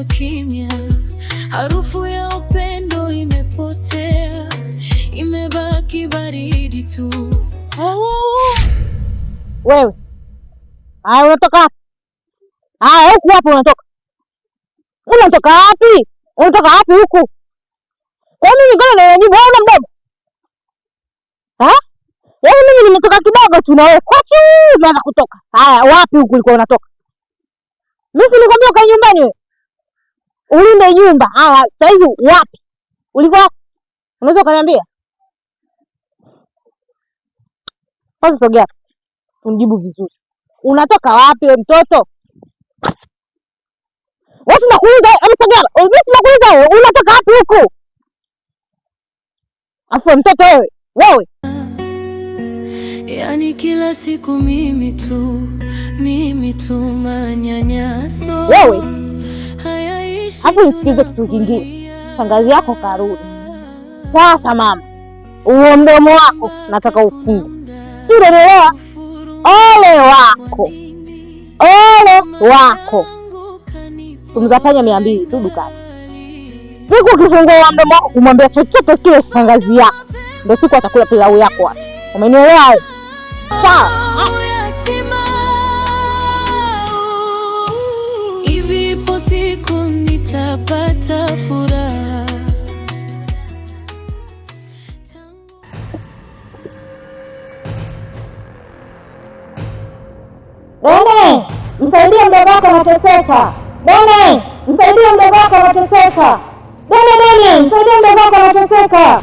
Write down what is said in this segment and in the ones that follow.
imekuwa kimya, harufu ya upendo imepotea, imebaki baridi tu. Wewe unatoka wapi? Huku hapo unatoka wapi? Unatoka wapi huku? Kwa nini gani unajibu hauna mdomo? Yaani mimi nimetoka kidogo tu na wewe kwachu unaanza kutoka. Wapi huku ulikuwa unatoka? Mimi nilikwambia ukae nyumbani wewe. Ulinde nyumba. Sasa hivi wapi? Ulikuwa unaweza kuniambia? Sasa sogea. Unijibu vizuri. Unatoka wapi wewe mtoto? Wewe unakuuliza, sogea. Mimi sinakuuliza wewe, unatoka wapi huku? Afu mtoto wewe. Yani kila siku mimi tu manyanyaso. Wewe hapo nisikize kitu kingine. Shangazi yako karudi. Sasa mama, huo mdomo wako nataka ufunge. Unaelewa? Ole wako. Tumzafanya 200 tu dukani. Siku ukifungua mdomo wako kumwambia chochote kile shangazi yako, ndio siku atakula pilau yako hapo. Umenielewa? Sawa. Hivi ipo siku nitapata furaha. Bene, msaidie mdogo wako anateseka. Bene, msaidie mdogo wako anateseka. Bene, msaidie mdogo wako anateseka.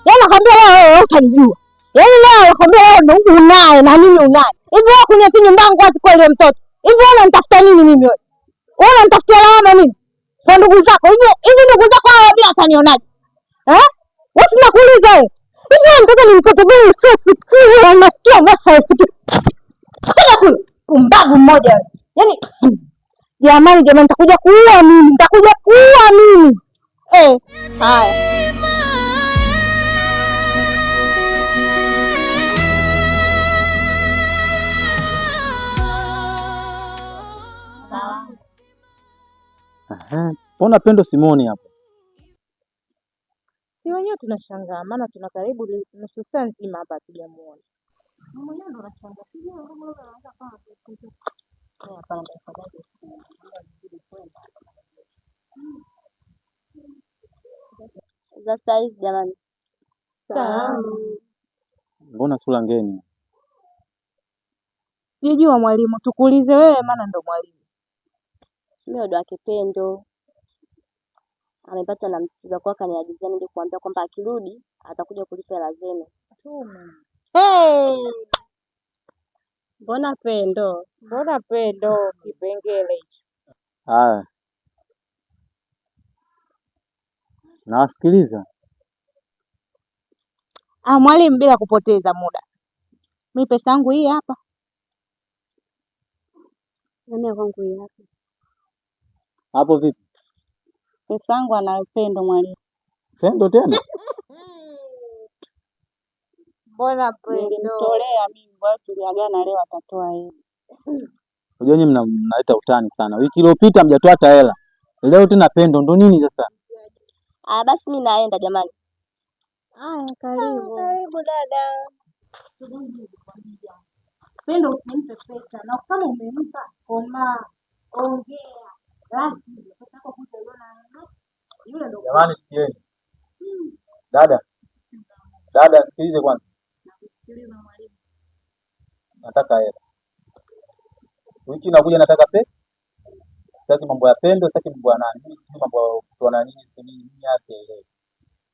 Yaani nakwambia wewe utanijua. Yaani leo nakwambia wewe unaye na mimi unaye. Hivi wewe kuniacha nyumbani kwa kwa ile mtoto. Hivi wewe unanitafuta nini mimi wewe? Wewe unanitafutia lawama mimi? Kwa ndugu zako. Hivi ndugu zako hao pia watanionaje? Wewe tunakuuliza wewe. Hivi wewe mtoto ni mtoto gani sio sikio unasikia wewe sikio. Kana kule umbavu mmoja wewe. Yaani jamani nitakuja kuua mimi. Haya. Mbona Pendo Simoni hapo? Si wenyewe tunashangaa, maana tuna karibu nusu saa nzima hapa hatujamuona. Mwenyewe ndo anashangaa. Sijui kama unaweza kama hapana tafadhali. Za size jamani. Sawa. Mbona sura ngeni? Sijui mwalimu, tukuulize wewe maana ndo mwalimu. Mimi ndo wake Pendo. Amepata na msiba kwa kaniagizia nije kuambia kwamba akirudi atakuja kulipa hela zenu. Mbona Pendo kipengele hicho. Haya. Nasikiliza. Mwalimu, bila kupoteza muda. Mimi pesa yangu hii hapa. Mimi kwangu hii hapa. Hapo vipi? Pesa yangu ana Pendo mwalimu. Pendo tena? Mbona Pendo? Nilimtolea mimi bwana, tuliagana leo atatoa hela. Unajua nyinyi mnaleta utani sana. Wiki iliyopita mjatoa hata hela. Leo tena Pendo ndo nini sasa? Basi mimi naenda jamani. Karibu. Karibu dada. Pendo usimpe pesa na kama umempa ongea. Basi pesa yako kutaiona yule ndo. Jamani sikieni. Dada sikilize kwanza. Nakusikiliza mwalimu. Nataka hela. Wiki inakuja nataka pesa. Sitaki mambo ya Pendo, sitaki mambo ya nani. Mimi sitaki mambo ya kutoana nini, si nini, mimi asielewe.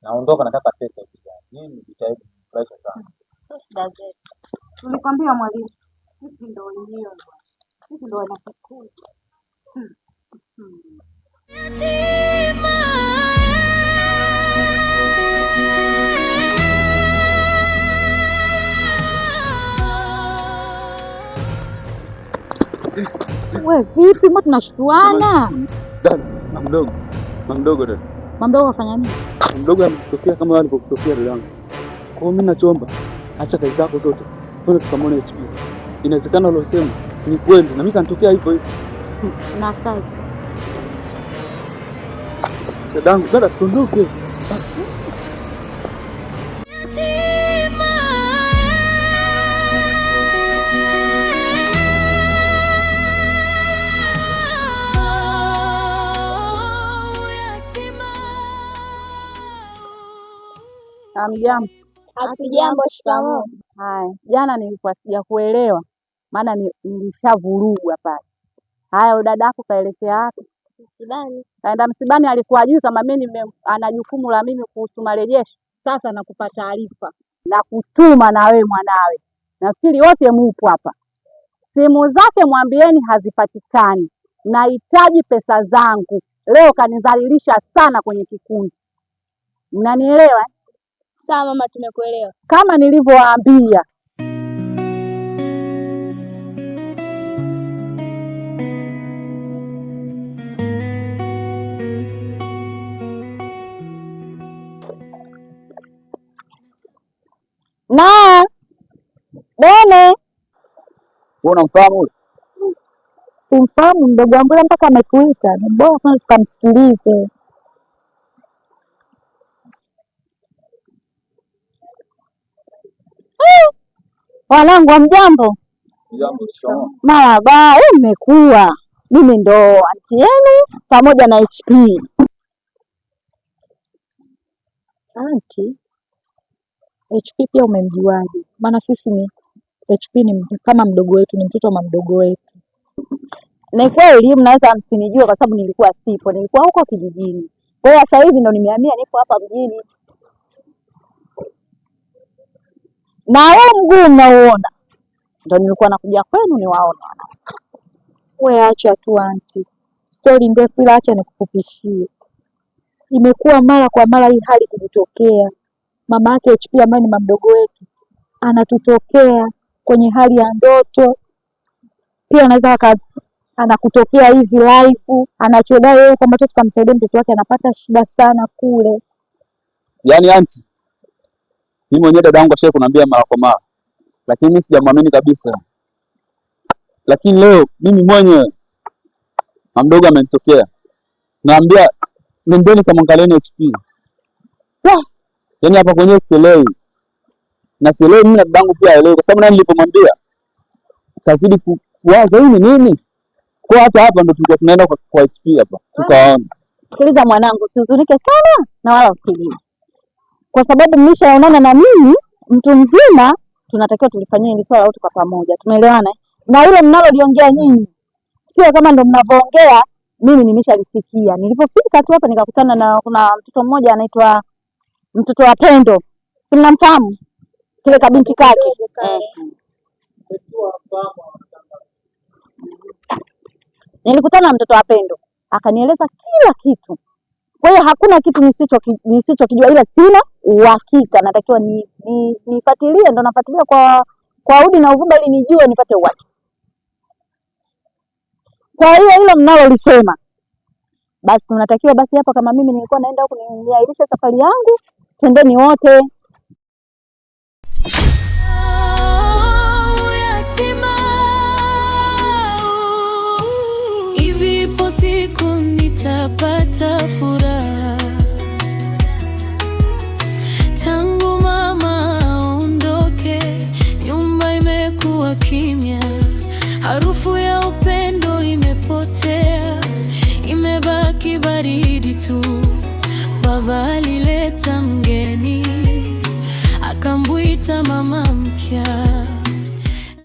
Naondoka nataka pesa ukijana. Mimi nitaenda kufurahisha sana. Sio shida zetu. Tulikwambia mwalimu. Sisi ndo wenyewe. Sisi ndo wanapekua. Wewe vipi mbona tunashtuana? Dada, mdogo dada. Mdogo afanya nini? Mdogo ametokea kama alipotokea dada yangu. Kwa hiyo mimi nachoomba, acha kazi zako zote, twende tukamwone HP. Inawezekana ulosema ni kweli, na mimi kanitokea hivyo hivyo. Na kazi dadangu, dada, tuondoke. Hamjambo. Hatujambo. Shikamoo. Haya, jana nilikuwa sijakuelewa, maana nilishavurugwa pale. Haya, dadako kaelekea wapi? Msibani. Kaenda msibani. Alikuwa juu kama mimi ana jukumu la mimi kuhusu marejesho. Sasa nakupa taarifa na kutuma na wewe mwanawe, nafikiri wote mupo hapa. Simu zake mwambieni hazipatikani, nahitaji pesa zangu. Leo kanidhalilisha sana kwenye kikundi, mnanielewa? Sawa mama, tumekuelewa. Kama nilivyowaambia. Na Bene, Unamfahamu huyo? Simfahamu mdogo wangu, mpaka ametuita. Ni bora sana tukamsikilize. Wanangu, hamjambo? Jambo. Marahaba. Mmekuwa, mimi ndo anti yenu pamoja na HP. Anti HP pia umemjuaje? Maana sisi ni HP ni kama mdogo wetu, ni mtoto wa mdogo wetu. Ni kweli mnaweza msinijue kwa sababu nilikuwa sipo, nilikuwa huko kijijini. Kwa hiyo sasa hivi ndo nimehamia, nipo hapa mjini. Na wewe mguu mnauona, ndo nilikuwa nakuja kwenu niwaone. Wewe acha tu anti, stori ndefu, ila acha nikufupishie. Imekuwa mara kwa mara hii hali kujitokea. Mama yake HP ambaye ni mdogo wetu anatutokea kwenye hali ya ndoto, pia anaweza anakutokea hivi live, anachodai yeye kwamba tukamsaidia mtoto wake anapata shida sana kule. Yaani anti, mimi mwenyewe dadangu ashaye kuniambia mara kwa mara, lakini mimi sijamwamini kabisa. Lakini leo mimi mwenyewe mdogo amenitokea, naambia nendeni kamwangalieni HP. Yaani hapa kwenye sielewi, na sielewi mimi na dadangu pia haelewi, kwa sababu nani nilipomwambia kazidi kuwaza hii ni nini. Kwa hata hapa ndo tulikuwa tunaenda kwa HP hapa tukaona. Sikiliza mwanangu, usihuzunike sana na wala usilie, kwa sababu mmeshaonana na mimi mtu mzima, tunatakiwa tulifanyie hili swala wote kwa pamoja. Tumeelewana? Na hilo mnaloliongea nyinyi sio kama ndo mnavyoongea, mimi nimeshalisikia. Nilipofika tu hapa nikakutana na kuna mtoto mmoja anaitwa mtoto wa Pendo. Si mnamfahamu? Kile kabinti kake. Nilikutana na mtoto wa Pendo, akanieleza kila kitu. Kwa hiyo hakuna kitu nisichokijua, ila sina uhakika. Natakiwa nifuatilie, ndo nafuatilia kwa udi na uvumba ili nijue nipate uhakika. Kwa hiyo hilo mnalolisema, basi tunatakiwa basi hapa, kama mimi nilikuwa naenda huko niahirishe safari yangu, twendeni wote. Ipo siku nitapata furaha, tangu mama aondoke, nyumba imekuwa kimya, harufu ya upendo imepotea, imebaki baridi tu. Baba alileta mgeni, akamwita mama mpya.